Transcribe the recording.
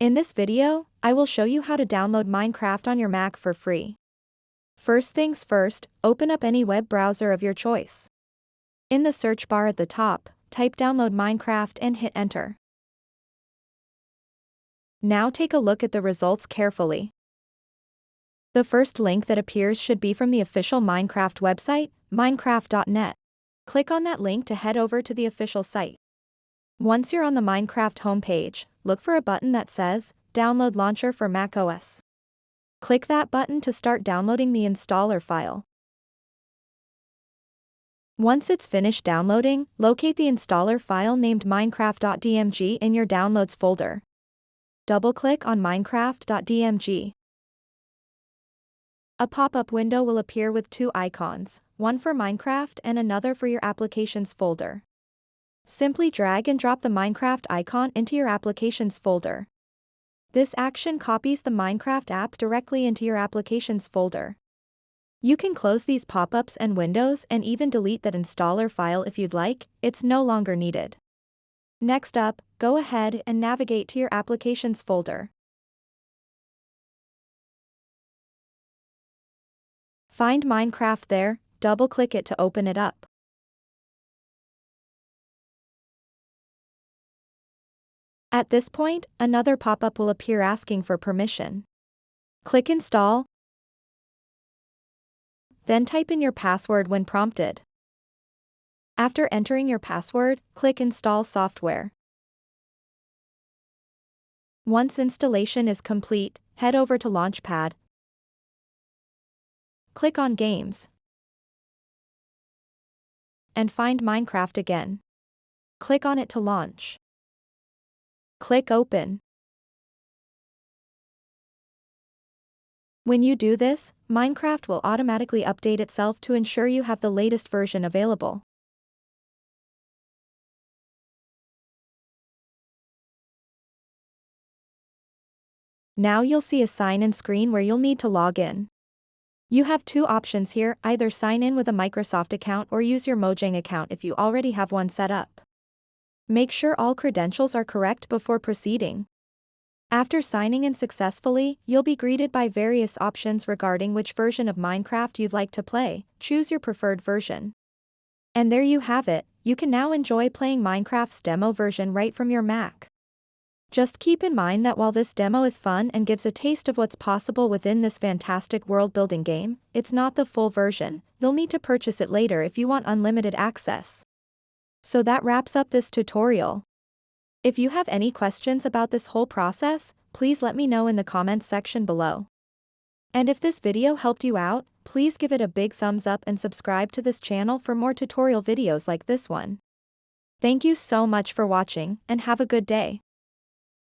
In this video, I will show you how to download Minecraft on your Mac for free. First things first, open up any web browser of your choice. In the search bar at the top, type download Minecraft and hit enter. Now take a look at the results carefully. The first link that appears should be from the official Minecraft website, minecraft.net. Click on that link to head over to the official site. Once you're on the Minecraft homepage, look for a button that says, Download Launcher for macOS. Click that button to start downloading the installer file. Once it's finished downloading, locate the installer file named minecraft.dmg in your Downloads folder. Double-click on minecraft.dmg. A pop-up window will appear with two icons, one for Minecraft and another for your Applications folder. Simply drag and drop the Minecraft icon into your Applications folder. This action copies the Minecraft app directly into your Applications folder. You can close these pop-ups and windows and even delete that installer file if you'd like, it's no longer needed. Next up, go ahead and navigate to your Applications folder. Find Minecraft there, double-click it to open it up. At this point, another pop-up will appear asking for permission. Click Install, then type in your password when prompted. After entering your password, click Install Software. Once installation is complete, head over to Launchpad. Click on Games and find Minecraft again. Click on it to launch. Click Open. When you do this, Minecraft will automatically update itself to ensure you have the latest version available. Now you'll see a sign-in screen where you'll need to log in. You have two options here, either sign in with a Microsoft account or use your Mojang account if you already have one set up. Make sure all credentials are correct before proceeding. After signing in successfully, you'll be greeted by various options regarding which version of Minecraft you'd like to play. Choose your preferred version. And there you have it, you can now enjoy playing Minecraft's demo version right from your Mac. Just keep in mind that while this demo is fun and gives a taste of what's possible within this fantastic world-building game, it's not the full version. You'll need to purchase it later if you want unlimited access. So that wraps up this tutorial. If you have any questions about this whole process, please let me know in the comments section below. And if this video helped you out, please give it a big thumbs up and subscribe to this channel for more tutorial videos like this one. Thank you so much for watching, and have a good day.